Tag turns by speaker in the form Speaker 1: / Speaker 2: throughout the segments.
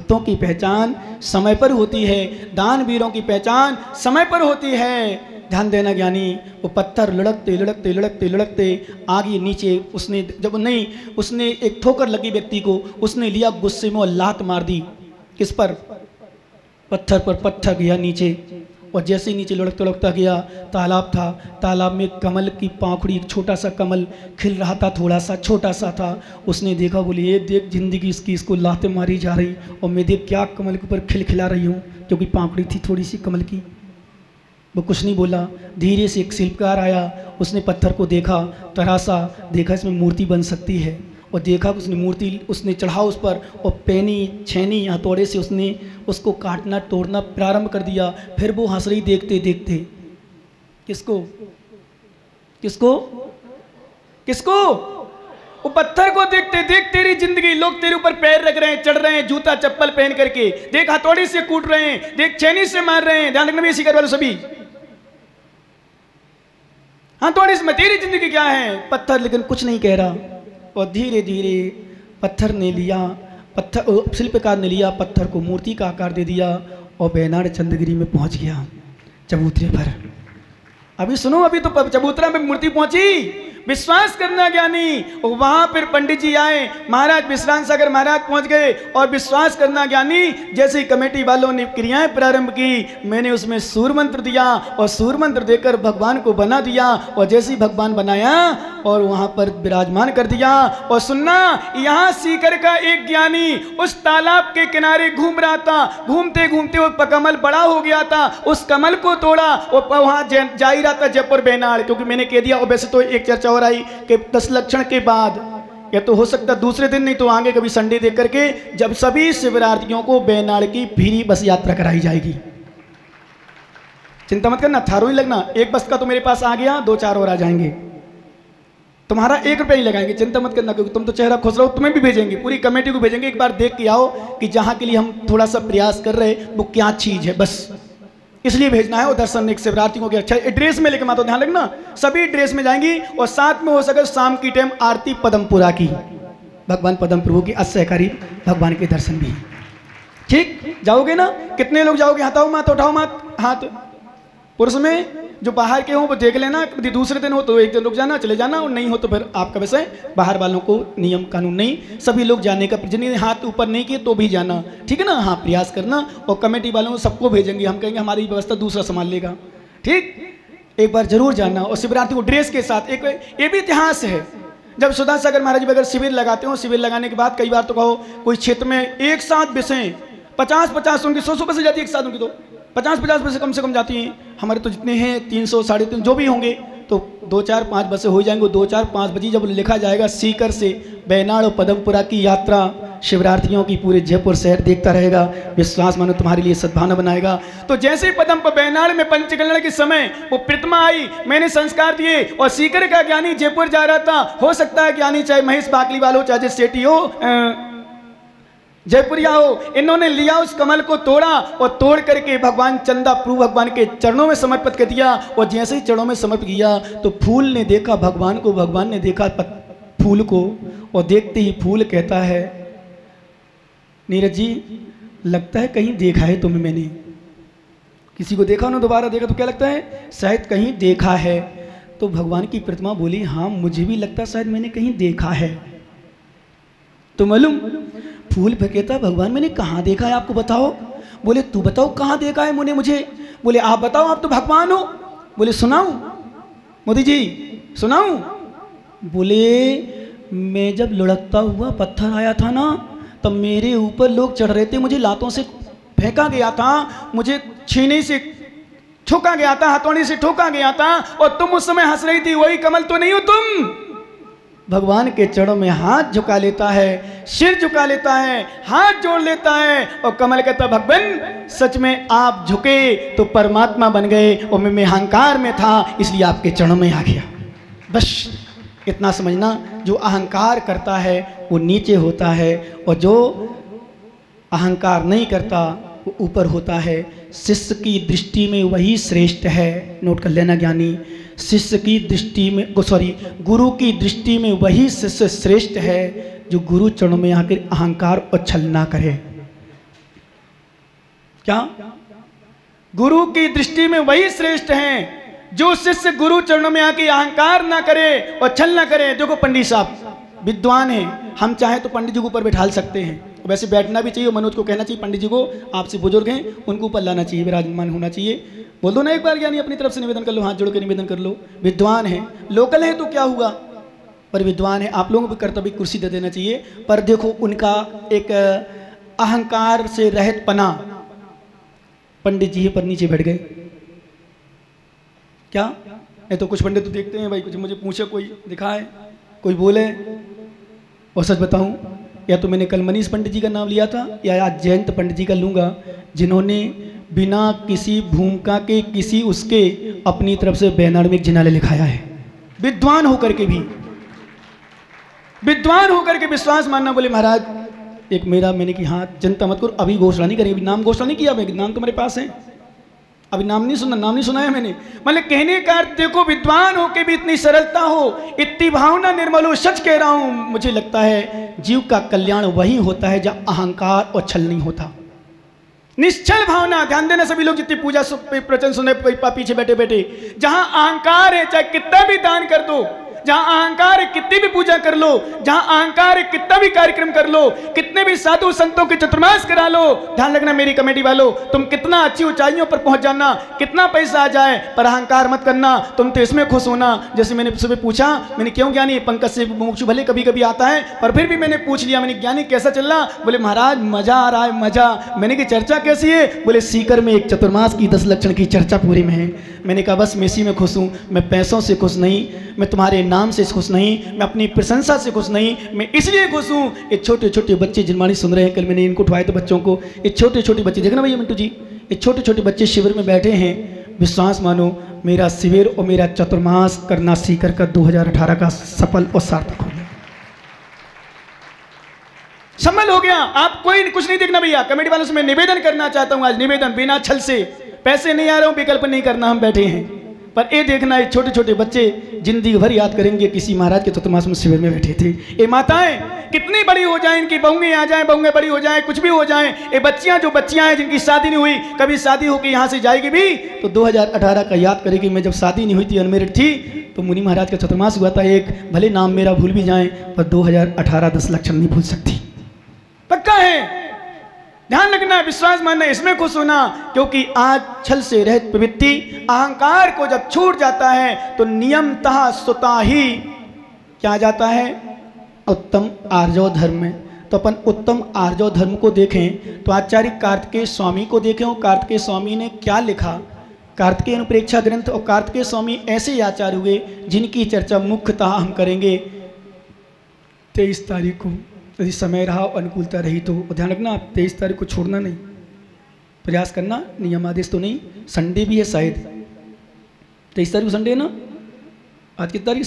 Speaker 1: भक्तों की पहचान समय पर होती है, दान वीरों की पहचान समय पर होती है। ध्यान देना ज्ञानी, वो पत्थर लुढ़कते लुढ़कते लुढ़कते लुढ़कते आगे नीचे, उसने जब नहीं, उसने एक ठोकर लगी व्यक्ति को, उसने लिया गुस्से में और लात मार दी। किस पर? पत्थर पर। पत्थर गया नीचे, और जैसे ही नीचे लुढ़कता लुढ़कता गया, तालाब था, तालाब में कमल की पाखुड़ी, एक छोटा सा कमल खिल रहा था, थोड़ा सा छोटा सा था। उसने देखा, बोले ये देख जिंदगी इसकी, इसको लातें मारी जा रही, और मैं देख क्या कमल के ऊपर खिलखिला रही हूँ, क्योंकि पाखुड़ी थी थोड़ी सी कमल की। वो कुछ नहीं बोला। धीरे से एक शिल्पकार आया, उसने पत्थर को देखा, तरासा, देखा इसमें मूर्ति बन सकती है, और देखा उसने मूर्ति, उसने चढ़ा उस पर, और पैनी छेनी हथौड़े से उसने उसको काटना तोड़ना प्रारंभ कर दिया। फिर वो हंस रही देखते देखते। किसको? किसको? किसको? वो पत्थर को देखते देख तेरी जिंदगी, लोग तेरे ऊपर पैर रख रहे हैं, चढ़ रहे हैं जूता चप्पल पहन करके, देख हथौड़ी से कूट रहे हैं, देख छेनी से मार रहे हैं। ध्यान रखना भी सीकर वाले सभी, हथौड़ी से। तेरी जिंदगी क्या है? पत्थर लेकिन कुछ नहीं कह रहा। और धीरे धीरे पत्थर ने लिया, पत्थर शिल्पकार ने लिया, पत्थर को मूर्ति का आकार दे दिया, और बेनाड चंद्रगिरी में पहुंच गया, चबूतरे पर। अभी सुनो, अभी तो चबूतरा में मूर्ति पहुंची। विश्वास करना ज्ञानी। वहां फिर पंडित जी आए, महाराज विश्रांत सागर महाराज पहुंच गए, और विश्वास करना ज्ञानी, जैसे ही कमेटी वालों ने क्रियाएं प्रारंभ की, मैंने उसमें सूर मंत्र दिया, और सूर मंत्र देकर भगवान को बना दिया, और जैसे ही भगवान बनाया और वहां पर विराजमान कर दिया। और सुनना, यहां सीकर का एक ज्ञानी उस तालाब के किनारे घूम रहा था, घूमते घूमते वो कमल बड़ा हो गया था, उस कमल को तोड़ा, और वहां जा ही रहा था जयपुर बेनाड़। क्योंकि मैंने कह दिया, और वैसे तो एक चर्चा हो रही कि 10 लक्षण के बाद, या तो हो सकता दूसरे दिन, नहीं तो आगे कभी संडे देख करके, जब सभी शिवरात्रियों को बेनाड़ की फ्री बस यात्रा कराई जाएगी। चिंता मत करना, थारो ही लगना, एक बस का तो मेरे पास आ गया, 2-4 और आ जाएंगे, तुम्हारा 1 रुपया ही लगाएंगे। चिंता मत करना, क्योंकि तुम तो चेहरा खुश रहो, तुम्हें भी भेजेंगे, पूरी कमेटी को भेजेंगे। एक बार देख के आओ कि जहां के लिए हम थोड़ा सा प्रयास कर रहे वो क्या चीज है, बस इसलिए भेजना है। और दर्शन एक शिवरात्रि को अच्छा ड्रेस में लेके मातो, ध्यान रखना, सभी ड्रेस में जाएंगी। और साथ में हो सके शाम की टाइम आरती पदमपुरा की, भगवान पदम प्रभु की असहकारी भगवान के दर्शन भी। ठीक, जाओगे ना? कितने लोग जाओगे? हटाओ मत, उठाओ मत हाथ। पुरुष में जो बाहर के हो वो देख लेना, दूसरे दिन हो तो एक दिन रुक जाना, चले जाना, और नहीं हो तो फिर आपका वैसे बाहर वालों को नियम कानून नहीं, सभी लोग जाने का, जिन्हें हाथ ऊपर नहीं किए तो भी जाना, ठीक है ना? हाँ, प्रयास करना। और कमेटी वालों को सबको भेजेंगे, हम कहेंगे हमारी व्यवस्था दूसरा संभाल लेगा, ठीक? एक बार जरूर जाना। और शिवरात्रि को ड्रेस के साथ, एक ये भी इतिहास है, जब सुधा सागर महाराज जी अगर शिविर लगाते हो, शिविर लगाने के बाद कई बार तो कहो कोई क्षेत्र में एक साथ बसें 50-50 उनकी 100 बसें जाती है एक साथ, उनकी तो 50-50 बसें कम से कम जाती हैं। हमारे तो जितने हैं 300, 350 जो भी होंगे, तो 2-4-5 बसें हो जाएंगे। 2-4-5 बजे जब लिखा जाएगा सीकर से बेनाड़ और पदमपुरा की यात्रा, शिवरात्रियों की पूरे जयपुर शहर देखता रहेगा। विश्वास मानो तुम्हारे लिए सद्भावना बनाएगा। तो जैसे पदम पर बेनाड़ में पंचकल्याण के समय वो प्रतिमा आई, मैंने संस्कार दिए, और सीकर का ज्ञानी जयपुर जा रहा था। हो सकता है ज्ञानी चाहे महेश बाकली वालो, चाहे सेठी हो, जयपुरिया हो, इन्होंने लिया उस कमल को, तोड़ा, और तोड़ करके भगवान चंदा प्रभु भगवान के चरणों में समर्पित कर दिया। और जैसे ही चरणों में समर्पित किया तो फूल ने देखा भगवान को, भगवान ने देखा फूल को, और देखते ही फूल कहता है, नीरज जी लगता है कहीं देखा है तुम्हें मैंने। किसी को देखा ना, दोबारा देखा तो क्या लगता है? शायद कहीं देखा है। तो भगवान की प्रतिमा बोली, हाँ मुझे भी लगता शायद मैंने कहीं देखा है। तो मालूम फूल फिर कहता, भगवान मैंने कहाँ देखा है, आपको बताओ। बोले तू बताओ कहाँ देखा है मैंने मुझे। बोले आप बताओ, आप तो भगवान हो। बोले सुनाऊं मोदी जी, सुनाऊं? बोले मैं जब लुढ़कता हुआ पत्थर आया था ना, तब मेरे ऊपर लोग चढ़ रहे थे, मुझे लातों से फेंका गया था, मुझे छीने से ठोका गया था, हथौड़ी से ठोका गया था, और तुम उस समय हंस रही थी। वही कमल तो नहीं हो तुम? भगवान के चरणों में हाथ झुका लेता है, सिर झुका लेता है, हाथ जोड़ लेता है, और कमल कहता, भगवान सच में आप झुके तो परमात्मा बन गए, और मैं अहंकार में था इसलिए आपके चरणों में आ गया। बस इतना समझना, जो अहंकार करता है वो नीचे होता है, और जो अहंकार नहीं करता वो ऊपर होता है। शिष्य की दृष्टि में वही श्रेष्ठ है, नोट कर लेना ज्ञानी। शिष्य की दृष्टि में, गुरु की दृष्टि में वही शिष्य श्रेष्ठ है जो गुरु चरणों में आकर अहंकार और छल ना करे। क्या? गुरु की दृष्टि में वही श्रेष्ठ हैं जो शिष्य गुरु चरणों में आके अहंकार ना करे और छल ना करे। देखो पंडित साहब विद्वान हैं, हम चाहे तो पंडित जी को ऊपर बैठाल सकते हैं, वैसे बैठना भी चाहिए। मनोज को कहना चाहिए पंडित जी को आपसे बुजुर्ग हैं उनको ऊपर लाना चाहिए, विराजमान होना चाहिए। बोल दो ना एक बार, यानी अपनी तरफ से निवेदन कर लो, हाथ जोड़ के निवेदन कर लो। विद्वान है, लोकल है तो क्या हुआ, पर विद्वान है, आप लोगों को भी कर्तव्य कुर्सी दे देना चाहिए। पर देखो उनका एक अहंकार से रहित पना, पंडित जी पर नीचे बैठ गए। क्या? नहीं तो कुछ पंडित तो देखते हैं भाई, कुछ मुझे पूछे कोई दिखाए कोई बोले, और सच बताऊं या तो मैंने कल मनीष पंडित जी का नाम लिया था या आज जयंत पंडित जी का लूंगा, जिन्होंने बिना किसी भूमिका के किसी उसके अपनी तरफ से बैनर में जिनाले लिखाया है। विद्वान होकर के भी, विद्वान होकर के विश्वास मानना। बोले महाराज एक मेरा, मैंने कि हाँ जनता मत करो, अभी घोषणा नहीं करेंगे, नाम घोषणा नहीं किया, मैं नाम तुम्हारे पास है, अभी नाम नहीं सुना, नाम नहीं सुनाया मैंने। मतलब कहने का अर्थ देखो विद्वान हो के भी इतनी सरलता हो, इतनी भावना निर्मल हो। सच कह रहा हूं, मुझे लगता है जीव का कल्याण वही होता है जहां अहंकार और छल नहीं होता। निश्चल भावना, ध्यान देना सभी लोग जितनी पूजा प्रवचन सुने पीछे बैठे बैठे, जहां अहंकार है चाहे कितना भी दान कर दो, जहां अहंकार है कितनी भी पूजा कर लो, जहां अहंकार है कितना भी कार्यक्रम कर लो, कितने भी साधु संतों के चतुर्मास करा लो। ध्यान रखना मेरी कमेटी वालों, तुम कितना अच्छी ऊंचाइयों पर पहुंच जाना, कितना पैसा आ जाए, पर अहंकार मत करना। तुम तो इसमें खुश होना। जैसे मैंने सुबह पूछा, मैंने क्यों ज्ञानी पंकज से मोक्ष भले कभी कभी आता है, पर फिर भी मैंने पूछ लिया, मैंने ज्ञानी कैसा चल रहा? बोले महाराज मजा आ रहा है, मजा। मैंने की चर्चा कैसी है? बोले सीकर में एक चतुर्मास की 10 लक्षण की चर्चा पूरी में है। मैंने कहा बस मैं इसी में खुश हूँ, मैं पैसों से खुश नहीं, मैं तुम्हारे नाम से खुश नहीं, मैं अपनी प्रशंसा से खुश नहीं, मैं इसलिए खुश हूँ। ये छोटे छोटे बच्चे जिनवाणी सुन रहे हैं, कल मैंने इनको उठवाए थे बच्चों को, ये छोटे छोटे बच्चे देखना भैया मिंटू जी, ये छोटे छोटे बच्चे शिविर में बैठे हैं। विश्वास मानो मेरा शिविर और मेरा चतुर्मास करना सीकर का 2018 का सफल और सार्थक हो गया, सम्मल हो गया। आप कोई कुछ नहीं देखना भैया, कमेटी वालों से मैं निवेदन करना चाहता हूं आज, निवेदन बिना छल से, पैसे नहीं आ रहे हो, विकल्प नहीं करना, हम बैठे हैं, पर ये देखना ये छोटे छोटे बच्चे जिंदगी भर याद करेंगे किसी महाराज के चतुर्मास में शिविर में बैठे थे। ये माताएं कितनी बड़ी हो जाएं, इनकी बहुएं आ जाएं, बहुएं बड़ी हो जाएं, कुछ भी हो जाएं, ये बच्चियां जो बच्चियां हैं जिनकी शादी नहीं हुई, कभी शादी होकर यहाँ से जाएगी भी तो 2018 का याद करेगी, मैं जब शादी नहीं हुई थी, अनमेरिड थी, तो मुनि महाराज का चतुर्मास हुआ था एक, भले नाम मेरा भूल भी जाए पर 2018 10 लक्षण नहीं भूल सकती, पक्का है। ध्यान रखना, विश्वास मानना, इसमें खुश होना, क्योंकि आज छल से रहित प्रवृत्ति, अहंकार को जब छूट जाता है तो नियमतः स्वतः ही क्या आ जाता है? उत्तम आर्जव धर्म में। तो अपन उत्तम आर्जव धर्म को देखें तो आचार्य कार्तिकेय स्वामी को देखें, और कार्तिकेय स्वामी ने क्या लिखा। कार्तिकेय अनुप्रेक्षा ग्रंथ, और कार्तिकेय स्वामी ऐसे आचार्य हुए जिनकी चर्चा मुख्यतः हम करेंगे 23 तारीख को, यदि समय रहा अनुकूलता रही तो। ध्यान रखना आप 23 तारीख को छोड़ना नहीं, प्रयास करना, नियम आदेश तो नहीं, संडे भी है शायद, 23 तारीख को संडे है ना, आज कितनी तारीख?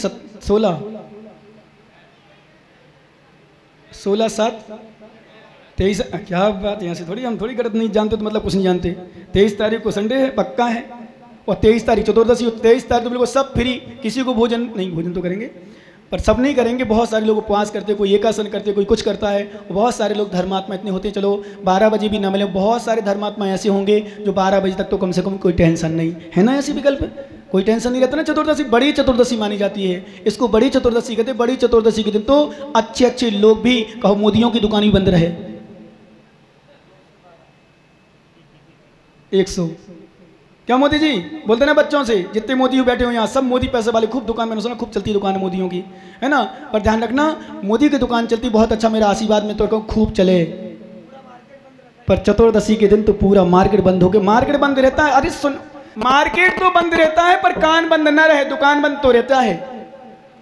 Speaker 1: 16 7 23, क्या बात, यहाँ से थोड़ी हम थोड़ी गलत नहीं जानते तो मतलब कुछ नहीं जानते। 23 तारीख को संडे है, पक्का है, और 23 तारीख चतुर्दशी, 23 तारीख तो बिल्कुल सब फ्री, किसी को भोजन नहीं, भोजन तो करेंगे पर सब नहीं करेंगे। बहुत सारे लोग उपवास करते, कोई एकासन करते, कोई कुछ करता है, बहुत सारे लोग धर्मात्मा इतने होते हैं, चलो 12 बजे भी ना मिले, बहुत सारे धर्मात्मा ऐसे होंगे जो 12 बजे तक तो कम से कम कोई टेंशन नहीं है ना, ऐसी विकल्प कोई टेंशन नहीं रहता ना। चतुर्दशी बड़ी चतुर्दशी मानी जाती है, इसको बड़ी चतुर्दशी कहते हैं। बड़ी चतुर्दशी के दिन तो अच्छे अच्छे लोग भी, कहो मोदियों की दुकान भी बंद रहे, 100 क्या मोदी जी बोलते ना बच्चों से, जितने मोदी बैठे हो यहाँ सब मोदी पैसे वाले, खूब दुकान, मैंने सुना खूब चलती दुकान है मोदियों की, है ना। पर ध्यान रखना मोदी की दुकान चलती बहुत अच्छा, मेरा आशीर्वाद में तो कहूँ खूब चले, पर चतुर्दशी के दिन तो पूरा मार्केट बंद हो गया। मार्केट बंद रहता है, अरे सुन, मार्केट तो बंद रहता है पर कान बंद न रहे, दुकान बंद तो रहता है।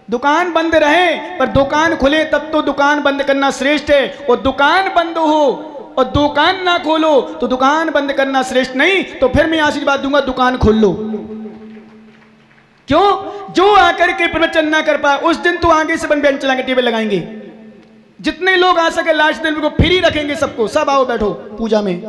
Speaker 1: दुकान बंद रहे पर दुकान खुले तब तो दुकान बंद करना श्रेष्ठ है, और दुकान बंद हो और दुकान ना खोलो तो दुकान बंद करना श्रेष्ठ नहीं। तो फिर मैं आशीर्वाद दूंगा दुकान खोल लो। क्यों? जो आकर के प्रवचन ना कर पाए उस दिन तो आगे से बन बेंच चलाएंगे, टेबल लगाएंगे, जितने लोग आ सके लास्ट दिन को फ्री रखेंगे, सबको, सब आओ बैठो पूजा में।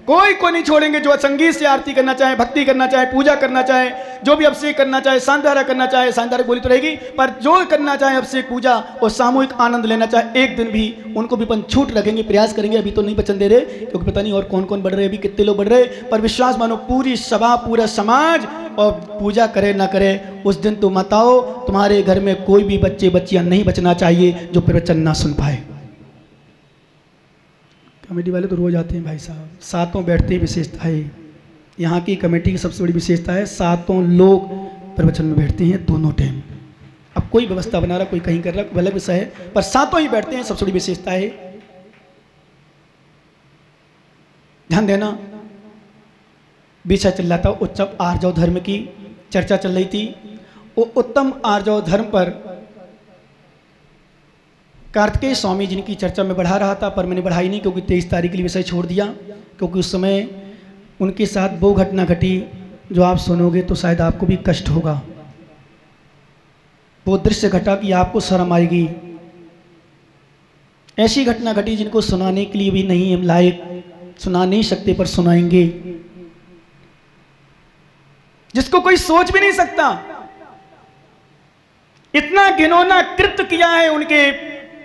Speaker 1: कोई को नहीं छोड़ेंगे। जो संगीत से आरती करना चाहे, भक्ति करना चाहे, पूजा करना चाहे, जो भी अभिषेक करना चाहे, सांधारा करना चाहे, सांधारा बोली तो रहेगी, पर जो करना चाहे अभिषेक पूजा और सामूहिक आनंद लेना चाहे, एक दिन भी उनको भी अपन छूट रखेंगे, प्रयास करेंगे। अभी तो नहीं बचन दे रहे क्योंकि पता नहीं और कौन कौन बढ़ रहे, अभी कितने लोग बढ़ रहे, पर विश्वास मानो पूरी सभा, पूरा समाज और पूजा करे ना करे, उस दिन तो माताओं तुम्हारे घर में कोई भी बच्चे बच्चियां नहीं बचना चाहिए जो प्रवचन ना सुन पाए। कमेटी वाले तो रोज आते हैं भाई साहब, सातों बैठते ही विशेषता है यहाँ की कमेटी की। सबसे बड़ी विशेषता है सातों लोग प्रवचन में बैठते हैं दोनों टाइम। अब कोई व्यवस्था बना रहा, कोई कहीं कर रहा, अलग विषय है, पर सातों ही बैठते हैं, सबसे बड़ी विशेषता है। ध्यान देना, विषय चल रहा था उत्तम आर्जव धर्म की चर्चा चल रही थी। वो उत्तम आर्जव धर्म पर कार्तिकेय स्वामी जिनकी चर्चा में बढ़ा रहा था, पर मैंने बढ़ाई नहीं क्योंकि 23 तारीख के लिए विषय छोड़ दिया, क्योंकि उस समय उनके साथ वो घटना घटी जो आप सुनोगे तो शायद आपको भी कष्ट होगा। वो दृश्य घटा कि आपको शर्म आएगी। ऐसी घटना घटी जिनको सुनाने के लिए भी नहीं हम लायक, सुना नहीं सकते पर सुनाएंगे, जिसको कोई सोच भी नहीं सकता। इतना घिनौना कृत्य किया है उनके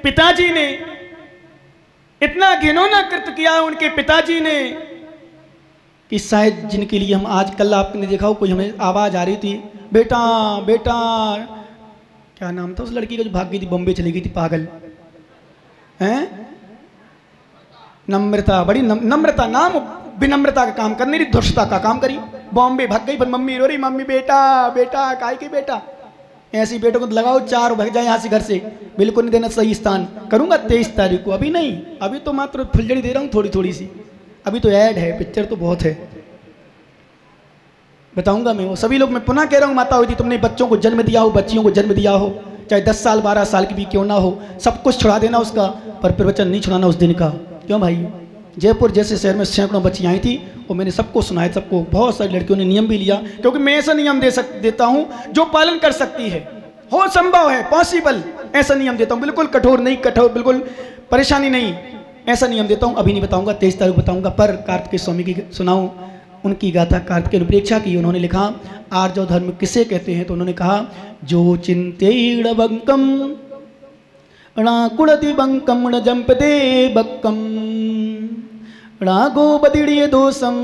Speaker 1: पिताजी ने, इतना घिनौना कृत्य किया है उनके पिताजी ने कि शायद जिनके लिए हम आज कल आपने देखा हो, कोई हमें आवाज आ रही थी, बेटा बेटा, क्या नाम था उस लड़की का जो भाग गई थी, बॉम्बे चली गई थी, पागल हैं, नम्रता, बड़ी नम्रता, नाम विनम्रता का काम करने रही, धृष्टता का काम करी, बॉम्बे भाग गई, पर मम्मी रो रही, मम्मी बेटा बेटा, काय के बेटा, ऐसी बेटों को लगाओ चार भाग जाए यहाँ से, घर से बिल्कुल नहीं देना सही स्थान। करूंगा 23 तारीख को, अभी नहीं, अभी तो मात्र फुलझड़ी दे रहा हूँ थोड़ी थोड़ी सी, अभी तो ऐड है, पिक्चर तो बहुत है, बताऊंगा मैं वो सभी लोग। मैं पुनः कह रहा हूँ माता होती, तुमने बच्चों को जन्म दिया हो, बच्चियों को जन्म दिया हो, चाहे 10 साल 12 साल की भी क्यों ना हो, सब कुछ छुड़ा देना उसका, पर प्रवचन नहीं छुड़ाना उस दिन का। क्यों भाई, जयपुर जैसे शहर में सैकड़ों बच्चियाँ आई थी और मैंने सबको सुनाया, सबको, बहुत सारी लड़कियों ने नियम भी लिया, क्योंकि मैं ऐसा नियम देता हूँ जो पालन कर सकती है, हो संभव है, पॉसिबल, ऐसा नियम देता हूँ, बिल्कुल कठोर नहीं, कठोर बिल्कुल परेशानी नहीं, ऐसा नियम देता हूँ। अभी नहीं बताऊंगा, 23 तारीख बताऊंगा, पर कार्तिकेय स्वामी की सुनाऊं उनकी गाथा। कार्तिकेय अनुप्रेक्षा की, उन्होंने लिखा आर्जव धर्म किसे कहते हैं, तो उन्होंने कहा जो चिंतेड़ बंकम कुड़ति बंकम न जंपदे बक्कम गो बदिड़िये दोषम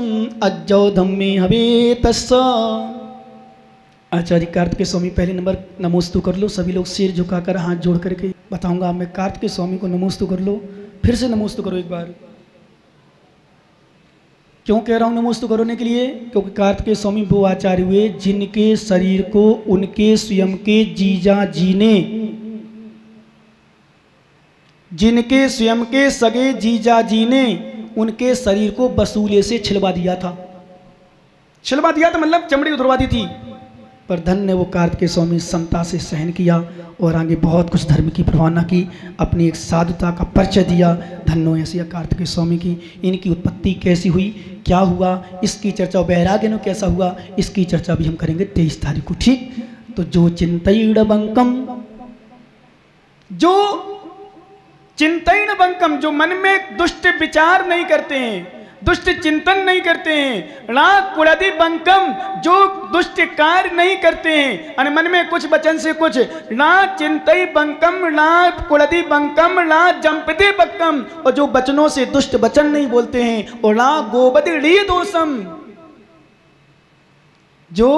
Speaker 1: अज्जौ धम्मे हवे तस्सा। आचार्य कार्तिकेय स्वामी पहले नंबर नमोस्तु कर लो, सभी लोग सिर झुकाकर हाथ जोड़ करके बताऊंगा मैं कार्तिकेय स्वामी को नमोस्तु कर लो, फिर से नमोस्तु करो एक बार। क्यों कह रहा हूं नमोस्तु करने के लिए, क्योंकि कार्तिकेय स्वामी वो आचार्य हुए जिनके शरीर को उनके स्वयं के जीजा जी ने, जिनके स्वयं के सगे जीजा जी ने उनके शरीर को वसूले से छिलवा दिया था। छिलवा दिया था मतलब चमड़ी उतरवा दी थी, पर धन्य वो कार्तिकेय स्वामी समता से सहन किया और आगे बहुत कुछ धर्म की परवाह न की, अपनी एक साधुता का परिचय दिया। धन्यो ऐसी कार्तिकेय स्वामी की। इनकी उत्पत्ति कैसी हुई, क्या हुआ, इसकी चर्चा, वैराग्य ने कैसा हुआ, इसकी चर्चा भी हम करेंगे 23 तारीख को, ठीक। तो जो चिंतैड़ बंकम, जो चिंतन बंकम, जो मन में दुष्ट विचार नहीं करते हैं, दुष्ट चिंतन नहीं करते हैं, ना कुड़दी बंकम, जो दुष्ट कार्य नहीं करते हैं, और मन में कुछ वचन से कुछ, ना चिंतई बंकम, ना कुड़दी बंकम, ना जंपदे बक्कम, और जो वचनों से दुष्ट वचन नहीं बोलते हैं, और ना गोबदी दोषम, जो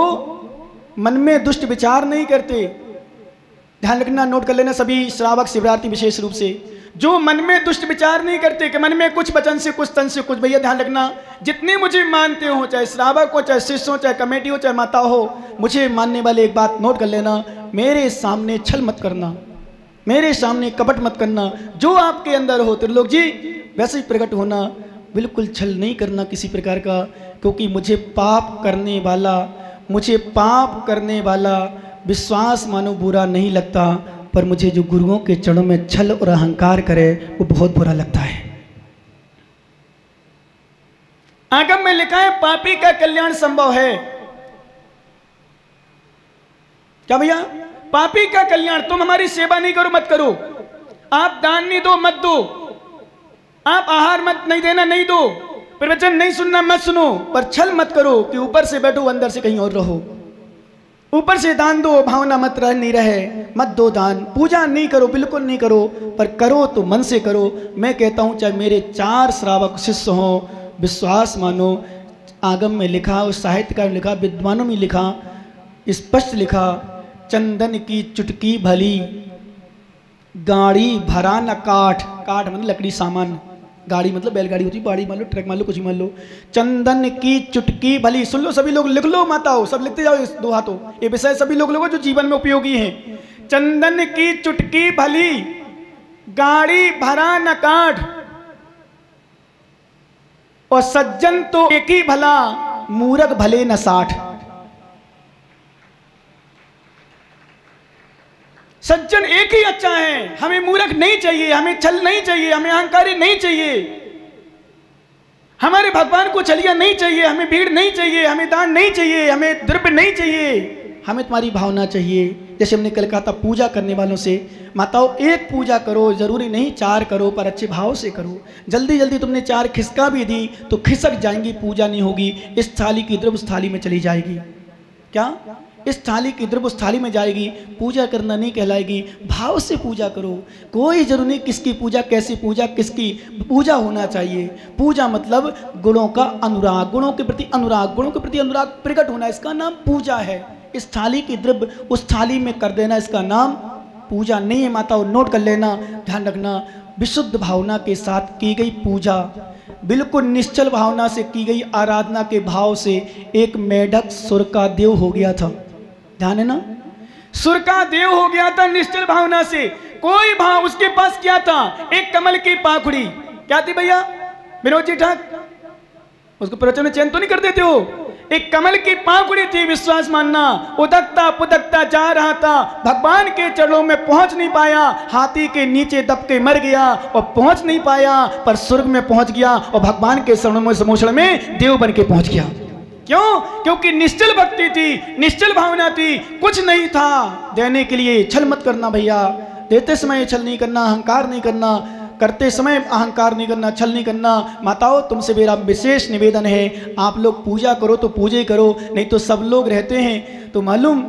Speaker 1: मन में दुष्ट विचार नहीं करते। ध्यान रखना, नोट कर लेना सभी श्रावक शिवरात्रि विशेष रूप से, जो मन में दुष्ट विचार नहीं करते कि मन में कुछ वचन से कुछ, तन से कुछ। भैया ध्यान रखना, जितने मुझे मानते हो, चाहे श्रावक हो, चाहे शिष्य हो, चाहे कमेटी हो, चाहे माता हो, मुझे मानने वाले एक बात नोट कर लेना, मेरे सामने छल मत करना, मेरे सामने कपट मत करना। जो आपके अंदर हो त्रिलोक जी वैसे ही प्रकट होना, बिल्कुल छल नहीं करना किसी प्रकार का, क्योंकि मुझे पाप करने वाला विश्वास मानो बुरा नहीं लगता, पर मुझे जो गुरुओं के चरणों में छल और अहंकार करे वो बहुत बुरा लगता है। आगम में लिखा है पापी का कल्याण संभव है। क्या भैया, पापी का कल्याण, तुम हमारी सेवा नहीं करो मत करो, आप दान नहीं दो मत दो, आप आहार मत नहीं देना नहीं दो, प्रवचन नहीं सुनना मत सुनो, पर छल मत करो कि ऊपर से बैठो अंदर से कहीं और रहो। ऊपर से दान दो, भावना मत रह नहीं रहे, मत दो दान। पूजा नहीं करो, बिल्कुल नहीं करो, पर करो तो मन से करो। मैं कहता हूँ चाहे मेरे 4 श्रावक शिष्य हों, विश्वास मानो, आगम में लिखा, उस साहित्यकार में लिखा, विद्वानों में लिखा, स्पष्ट लिखा, चंदन की चुटकी भली गाड़ी भरा न काठ। काठ मतलब लकड़ी सामान, गाड़ी मतलब बैलगाड़ी होती है, बाड़ी मान लो, ट्रक मान लो, कुछ मान लो। चंदन की चुटकी भली, सुन लो सभी लोग, लिख लो माताओं, सब लिखते जाओ इस 2 हाथों। ये विषय सभी लोग लोगों जो जीवन में उपयोगी हैं। चंदन की चुटकी भली गाड़ी भरा न काठ, और सज्जन तो एक ही भला मूरख भले न 60। सज्जन एक ही अच्छा है, हमें मूर्ख नहीं चाहिए, हमें छल नहीं चाहिए, हमें अहंकारी नहीं चाहिए, हमारे भगवान को छलिया नहीं चाहिए, हमें भीड़ नहीं चाहिए, हमें दान नहीं चाहिए, हमें द्रव्य नहीं चाहिए, हमें तुम्हारी भावना चाहिए। जैसे हमने कल कहा था पूजा करने वालों से, माताओं एक पूजा करो, जरूरी नहीं 4 करो, पर अच्छे भाव से करो। जल्दी जल्दी तुमने 4 खिसका भी दी तो खिसक जाएंगी, पूजा नहीं होगी। इस थाली की द्रव्य उस थाली में चली जाएगी। क्या? इस थाली की द्रव्य उस थाली में जाएगी, पूजा करना नहीं कहलाएगी। भाव से पूजा करो, कोई जरूरी नहीं किसकी पूजा, कैसी पूजा, किसकी पूजा होना चाहिए। पूजा मतलब गुणों का अनुराग, गुणों के प्रति अनुराग, गुणों के प्रति अनुराग प्रकट होना, इसका नाम पूजा है। इस थाली की द्रव्य उस थाली में कर देना, इसका नाम पूजा नहीं है। माताओं नोट कर लेना, ध्यान रखना, विशुद्ध भावना के साथ की गई पूजा, बिल्कुल निश्चल भावना से की गई आराधना के भाव से एक मेढक सुर का देव हो गया था। ध्यान है ना, सुर का देव हो गया था निश्चल भावना से। कोई भाव उसके पास क्या था? एक कमल की पाखुड़ी। क्या थी भैया विनोद जी ठाक? उसको प्रवचन में चयन तो नहीं कर देते हो? एक कमल की पाखुड़ी थी, विश्वास मानना। उदकता पुदकता जा रहा था, भगवान के चरणों में पहुंच नहीं पाया, हाथी के नीचे दब के मर गया और पहुंच नहीं पाया, पर स्वर्ग में पहुंच गया और भगवान के चरणों में समोषण में देव बन के पहुंच गया। क्यों? क्योंकि निश्चल भक्ति थी, निश्चल भावना थी, कुछ नहीं था देने के लिए। छल मत करना भैया, देते समय छल नहीं करना, अहंकार नहीं करना, करते समय अहंकार नहीं करना, छल नहीं करना। माताओं तुमसे मेरा विशेष निवेदन है, आप लोग पूजा करो तो पूजे करो, नहीं तो सब लोग रहते हैं तो मालूम,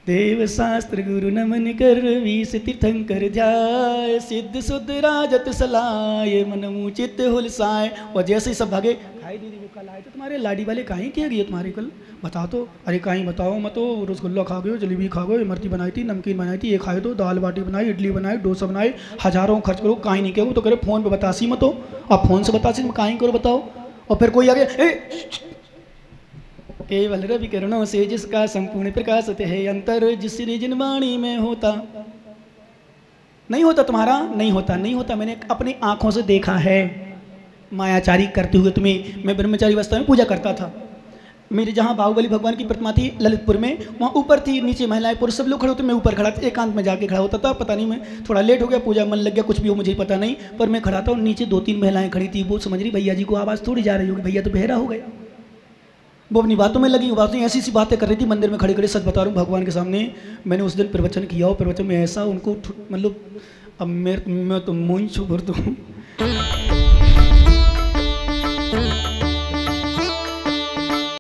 Speaker 1: देव शास्त्र गुरु नमन कर, विष तीर्थंकर जाय, सिद्ध शुद्ध राजत सलाय, मन मुचित हुलसाय। और जैसे ही सब भागे, खाई दीदी वो कल आए थे तुम्हारे लाडी वाले, काहे किया गया तुम्हारे कल? बताओ तो। अरे काहे बताओ मत, रसगुल्ला खा गए, जलेबी खा गए, इमरती बनाई थी, नमकीन बनाई थी, ये खाए तो, दाल बाटी बनाई, इडली बनाई, डोसा बनाए, हजारों खर्च करो, काहे नहीं किया? तो करे फोन पे बतासी मत हो, आप फोन से बतासी काहे करो बताओ। और फिर कोई आगे केवल रवि किरणों से जिसका संपूर्ण प्रकाशित है अंतर, जिस जिन वाणी में होता। नहीं होता तुम्हारा, नहीं होता, नहीं होता। मैंने अपनी आंखों से देखा है मायाचारी करते हुए तुम्हें। मैं ब्रह्मचारी अवस्था में पूजा करता था। मेरे जहाँ बाहुबली भगवान की प्रतिमा थी ललितपुर में, वहाँ ऊपर थी, नीचे महिलाएं पुरुष सब लोग खड़े होते, मैं ऊपर खड़ा था, एकांत में जाके खड़ा होता था। पता नहीं मैं थोड़ा लेट हो गया, पूजा मन लग गया, कुछ भी हो मुझे पता नहीं, पर मैं खड़ा था और नीचे 2-3 महिलाएं खड़ी थी। वो समझ रही भैया जी को आवाज़ थोड़ी जा रही होगी, भैया तो बहरा हो गया। वो अपनी बातों में लगी, बातों ऐसी सी बातें कर रही थी मंदिर में खड़े खड़े। सच बता रहा हूँ भगवान के सामने, मैंने उस दिन प्रवचन किया और प्रवचन में ऐसा उनको मतलब, अब मैं तो मुँह छू भर दूँ